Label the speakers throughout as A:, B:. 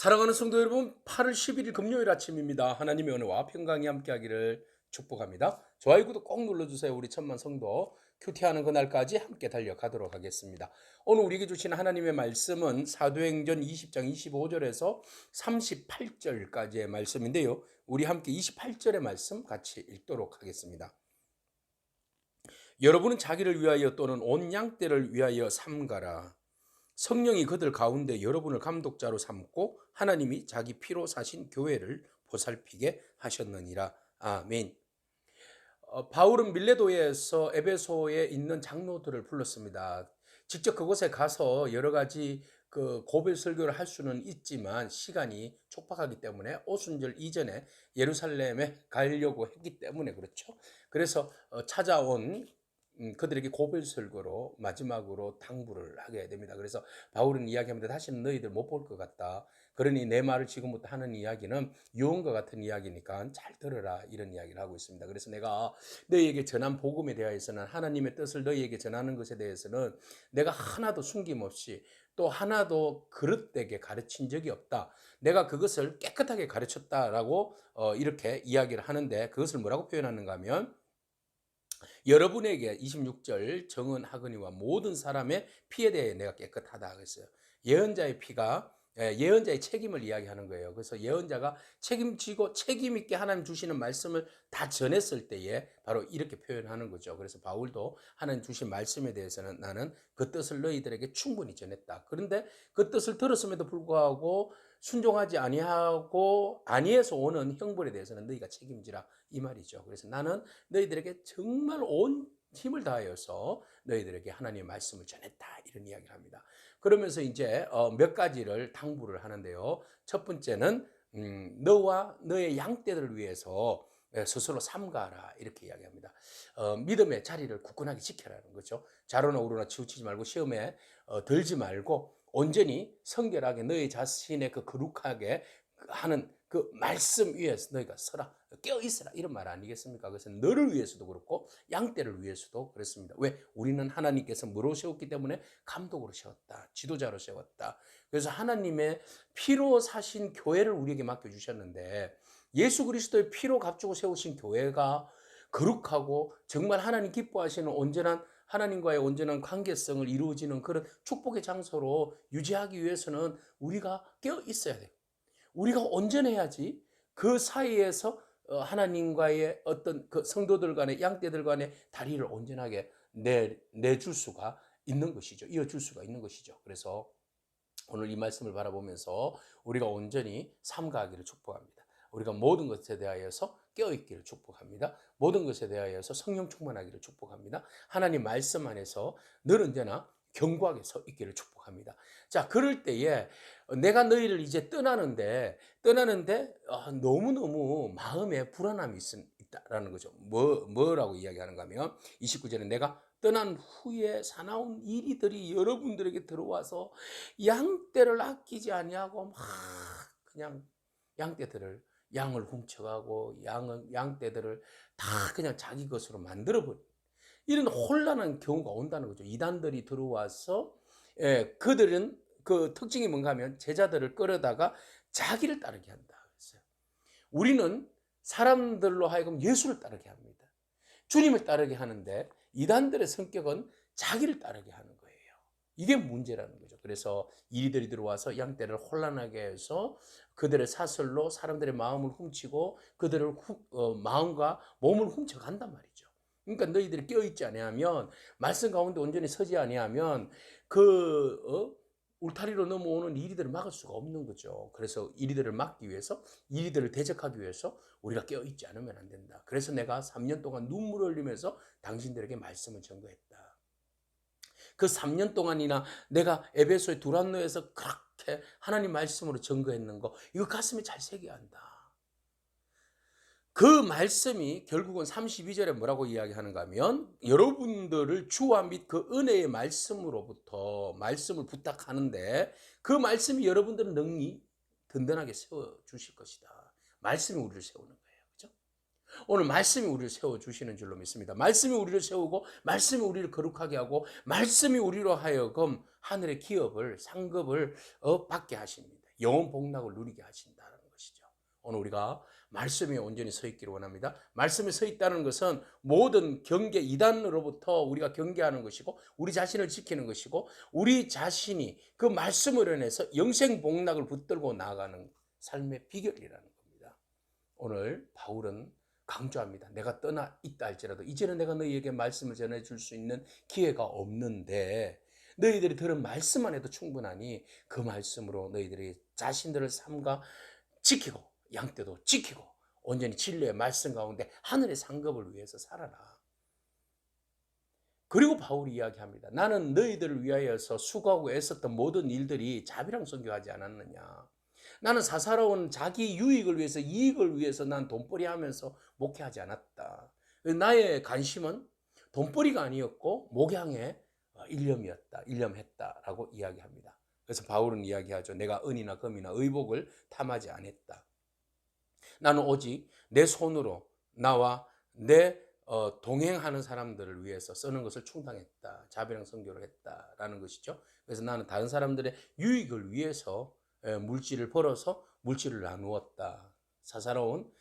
A: 사랑하는 성도 여러분, 8월 11일 금요일 아침입니다. 하나님의 은혜와 평강이 함께하기를 축복합니다. 좋아요, 구독 꼭 눌러주세요. 우리 천만 성도 큐티하는 그날까지 함께 달려가도록 하겠습니다. 오늘 우리에게 주신 하나님의 말씀은 사도행전 20장 25절에서 38절까지의 말씀인데요. 우리 함께 28절의 말씀 같이 읽도록 하겠습니다. 여러분은 자기를 위하여 또는 온 양떼를 위하여 삼가라. 성령이 그들 가운데 여러분을 감독자로 삼고 하나님이 자기 피로 사신 교회를 보살피게 하셨느니라. 아멘. 바울은 밀레도에서 에베소에 있는 장로들을 불렀습니다. 직접 그곳에 가서 여러 가지 고별 설교를 할 수는 있지만 시간이 촉박하기 때문에 오순절 이전에 예루살렘에 가려고 했기 때문에 그렇죠. 그래서 찾아온 그들에게 고별 설교로 마지막으로 당부를 하게 됩니다. 그래서 바울은 이야기합니다. 다시는 너희들 못 볼 것 같다. 그러니 내 말을 지금부터 하는 이야기는 유언과 같은 이야기니까 잘 들어라, 이런 이야기를 하고 있습니다. 그래서 내가 너희에게 전한 복음에 대하여서는, 하나님의 뜻을 너희에게 전하는 것에 대해서는 내가 하나도 숨김없이 또 하나도 그릇되게 가르친 적이 없다. 내가 그것을 깨끗하게 가르쳤다라고 이렇게 이야기를 하는데, 그것을 뭐라고 표현하는가 하면 여러분에게 26절 정은하거니와 모든 사람의 피에 대해 내가 깨끗하다 그랬어요. 예언자의 피가 예언자의 책임을 이야기하는 거예요. 그래서 예언자가 책임지고 책임 있게 하나님 주시는 말씀을 다 전했을 때에 바로 이렇게 표현하는 거죠. 그래서 바울도 하나님 주신 말씀에 대해서는 나는 그 뜻을 너희들에게 충분히 전했다. 그런데 그 뜻을 들었음에도 불구하고 순종하지 아니하고 아니해서 오는 형벌에 대해서는 너희가 책임지라, 이 말이죠. 그래서 나는 너희들에게 정말 온 힘을 다하여서 너희들에게 하나님의 말씀을 전했다, 이런 이야기를 합니다. 그러면서 이제 몇 가지를 당부를 하는데요. 첫 번째는 너와 너의 양떼들을 위해서 스스로 삼가라, 이렇게 이야기합니다. 믿음의 자리를 굳건하게 지켜라는 거죠. 좌로나 우로나 치우치지 말고 시험에 들지 말고 온전히 성결하게 너희 자신의 그 거룩하게 하는 그 말씀 위에서 너희가 서라, 깨어 있어라, 이런 말 아니겠습니까? 그래서 너를 위해서도 그렇고 양떼를 위해서도 그렇습니다. 왜? 우리는 하나님께서 뭐로 세웠기 때문에 감독으로 세웠다, 지도자로 세웠다. 그래서 하나님의 피로 사신 교회를 우리에게 맡겨주셨는데, 예수 그리스도의 피로 값주고 세우신 교회가 거룩하고 정말 하나님 기뻐하시는 온전한 하나님과의 온전한 관계성을 이루어지는 그런 축복의 장소로 유지하기 위해서는 우리가 깨어 있어야 돼요. 우리가 온전해야지 그 사이에서 하나님과의 어떤 그 성도들 간의 양떼들 간의 다리를 온전하게 내줄 수가 있는 것이죠. 이어줄 수가 있는 것이죠. 그래서 오늘 이 말씀을 바라보면서 우리가 온전히 삼가하기를 축복합니다. 우리가 모든 것에 대하여서 깨어있기를 축복합니다. 모든 것에 대하여서 성령 충만하기를 축복합니다. 하나님 말씀 안에서 늘 언제나 견고하게 서 있기를 축복합니다. 자, 그럴 때에 내가 너희를 이제 떠나는데 너무너무 마음에 불안함이 있다라는 거죠. 뭐라고 이야기하는가 하면 29절에 내가 떠난 후에 사나운 이리들이 여러분들에게 들어와서 양떼를 아끼지 아니하고 막 그냥 양을 훔쳐가고 양떼들을 다 그냥 자기 것으로 만들어버려. 이런 혼란한 경우가 온다는 거죠. 이단들이 들어와서 그들은 그 특징이 뭔가 하면 제자들을 끌어다가 자기를 따르게 한다 그랬어요. 우리는 사람들로 하여금 예수를 따르게 합니다. 주님을 따르게 하는데 이단들의 성격은 자기를 따르게 하는 거예요. 이게 문제라는 거죠. 그래서 이리들이 들어와서 양떼를 혼란하게 해서 그들의 사슬로 사람들의 마음을 훔치고 그들의 마음과 몸을 훔쳐간단 말이죠. 그러니까 너희들이 깨어있지 아니하면, 말씀 가운데 온전히 서지 아니하면 울타리로 넘어오는 이리들을 막을 수가 없는 거죠. 그래서 이리들을 막기 위해서, 이리들을 대적하기 위해서 우리가 깨어있지 않으면 안 된다. 그래서 내가 3년 동안 눈물을 흘리면서 당신들에게 말씀을 전거했다. 그 3년 동안이나 내가 에베소의 두란노에서 그렇게 하나님 말씀으로 전거했는 거, 이거 가슴에 잘 새겨야 한다. 그 말씀이 결국은 32절에 뭐라고 이야기하는가 하면, 여러분들을 주와 및 그 은혜의 말씀으로부터 말씀을 부탁하는데 그 말씀이 여러분들을 능히 든든하게 세워주실 것이다. 말씀이 우리를 세우는 거예요. 그렇죠? 오늘 말씀이 우리를 세워주시는 줄로 믿습니다. 말씀이 우리를 세우고 말씀이 우리를 거룩하게 하고 말씀이 우리로 하여금 하늘의 기업을 상급을 받게 하십니다. 영원 복락을 누리게 하신다는 것이죠. 오늘 우리가 말씀에 온전히 서 있기를 원합니다. 말씀에 서 있다는 것은 모든 경계 이단으로부터 우리가 경계하는 것이고 우리 자신을 지키는 것이고 우리 자신이 그 말씀으로 인해서 영생 복락을 붙들고 나아가는 삶의 비결이라는 겁니다. 오늘 바울은 강조합니다. 내가 떠나 있다 할지라도 이제는 내가 너희에게 말씀을 전해줄 수 있는 기회가 없는데 너희들이 들은 말씀만 해도 충분하니 그 말씀으로 너희들이 자신들을 삼가 지키고 양떼도 지키고 온전히 진리의 말씀 가운데 하늘의 상급을 위해서 살아라. 그리고 바울이 이야기합니다. 나는 너희들을 위하여서 수고하고 애썼던 모든 일들이 자비랑 선교하지 않았느냐. 나는 사사로운 자기 유익을 위해서 이익을 위해서 난 돈벌이 하면서 목회하지 않았다. 나의 관심은 돈벌이가 아니었고 목양의 일념했다라고 이야기합니다. 그래서 바울은 이야기하죠. 내가 은이나 금이나 의복을 탐하지 않았다. 나는 오직 내 손으로 나와 내 동행하는 사람들을 위해서 쓰는 것을 충당했다. 자비랑 선교를 했다라는 것이죠. 그래서 나는 다른 사람들의 유익을 위해서 물질을 벌어서 물질을 나누었다. 사사로운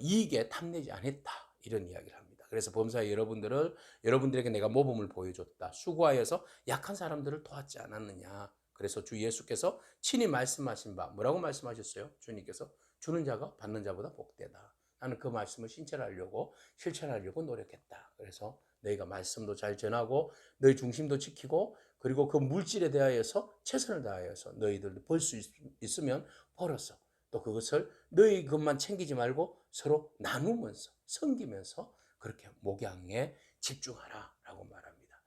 A: 이익에 탐내지 않았다. 이런 이야기를 합니다. 그래서 범사의 여러분들에게 내가 모범을 보여줬다. 수고하여서 약한 사람들을 도왔지 않았느냐. 그래서 주 예수께서 친히 말씀하신 바 뭐라고 말씀하셨어요? 주님께서 주는 자가 받는 자보다 복되다. 나는 그 말씀을 실천하려고 노력했다. 그래서 너희가 말씀도 잘 전하고 너희 중심도 지키고 그리고 그 물질에 대하여서 최선을 다하여서 너희들도 벌 수 있으면 벌어서 또 그것을 너희 것만 챙기지 말고 서로 나누면서 섬기면서 그렇게 목양에 집중하라라고 말합니다.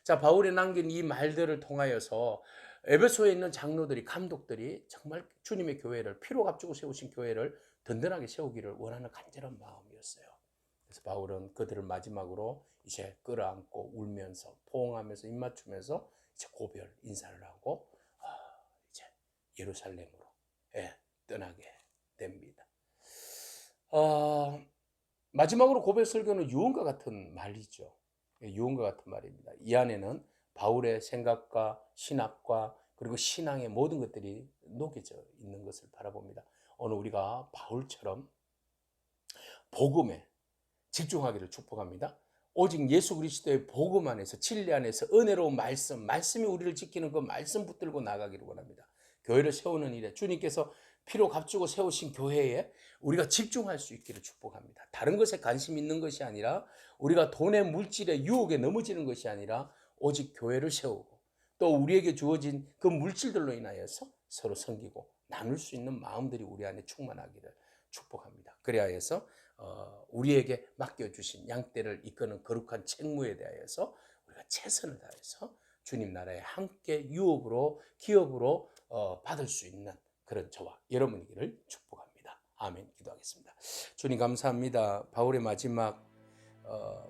A: 자, 바울이 남긴 이 말들을 통하여서 에베소에 있는 장로들이 감독들이 정말 주님의 교회를 피로 값주고 세우신 교회를 든든하게 세우기를 원하는 간절한 마음이었어요. 그래서 바울은 그들을 마지막으로 이제 끌어안고 울면서 포옹하면서 입맞추면서 이제 고별 인사를 하고 이제 예루살렘으로 떠나게 됩니다. 마지막으로 고별 설교는 유언과 같은 말이죠. 유언과 같은 말입니다. 이 안에는 바울의 생각과 신학과 그리고 신앙의 모든 것들이 녹여져 있는 것을 바라봅니다. 오늘 우리가 바울처럼 복음에 집중하기를 축복합니다. 오직 예수 그리스도의 복음 안에서 진리 안에서 은혜로운 말씀이 우리를 지키는 그 말씀 붙들고 나가기를 원합니다. 교회를 세우는 일에 주님께서 피로 값주고 세우신 교회에 우리가 집중할 수 있기를 축복합니다. 다른 것에 관심 있는 것이 아니라 우리가 돈의 물질의 유혹에 넘어지는 것이 아니라 오직 교회를 세우고 또 우리에게 주어진 그 물질들로 인하여서 서로 섬기고 나눌 수 있는 마음들이 우리 안에 충만하기를 축복합니다. 그래야 해서 우리에게 맡겨주신 양떼를 이끄는 거룩한 책무에 대하여서 우리가 최선을 다해서 주님 나라에 함께 유업으로 기업으로 받을 수 있는 그런 저와 여러분이기를 축복합니다. 아멘. 기도하겠습니다. 주님 감사합니다. 바울의 마지막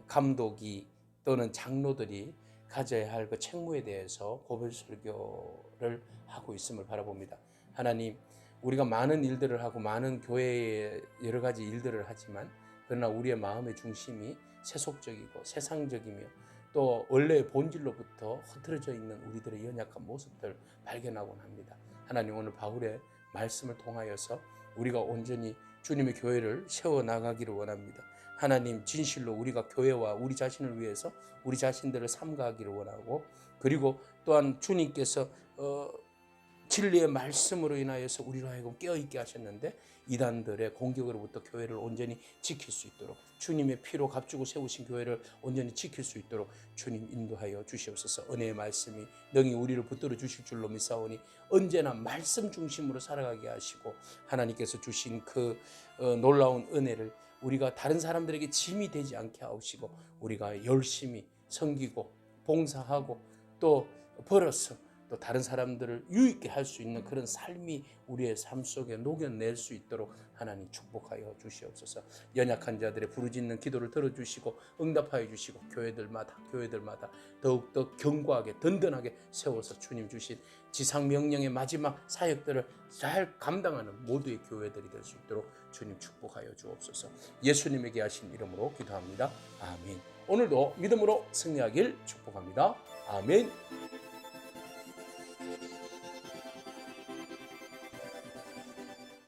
A: 감독이 또는 장로들이 가져야 할 그 책무에 대해서 고별 설교를 하고 있음을 바라봅니다. 하나님, 우리가 많은 일들을 하고 많은 교회에 여러 가지 일들을 하지만 그러나 우리의 마음의 중심이 세속적이고 세상적이며 또 원래의 본질로부터 흐트러져 있는 우리들의 연약한 모습들 발견하곤 합니다. 하나님, 오늘 바울의 말씀을 통하여서 우리가 온전히 주님의 교회를 세워나가기를 원합니다. 하나님, 진실로 우리가 교회와 우리 자신을 위해서 우리 자신들을 삼가하기를 원하고 그리고 또한 주님께서 진리의 말씀으로 인하여서 우리로 하여금 깨어있게 하셨는데 이단들의 공격으로부터 교회를 온전히 지킬 수 있도록 주님의 피로 값주고 세우신 교회를 온전히 지킬 수 있도록 주님 인도하여 주시옵소서. 은혜의 말씀이 능히 우리를 붙들어 주실 줄로 믿사오니 언제나 말씀 중심으로 살아가게 하시고 하나님께서 주신 그 놀라운 은혜를 우리가 다른 사람들에게 짐이 되지 않게 하시고 우리가 열심히 섬기고 봉사하고 또 벌어서 또 다른 사람들을 유익게 할 수 있는 그런 삶이 우리의 삶 속에 녹여낼 수 있도록 하나님 축복하여 주시옵소서. 연약한 자들의 부르짖는 기도를 들어주시고 응답하여 주시고 교회들마다 더욱더 견고하게 든든하게 세워서 주님 주신 지상 명령의 마지막 사역들을 잘 감당하는 모두의 교회들이 될 수 있도록 주님 축복하여 주옵소서. 예수님에게 하신 이름으로 기도합니다. 아멘. 오늘도 믿음으로 승리하길 축복합니다. 아멘.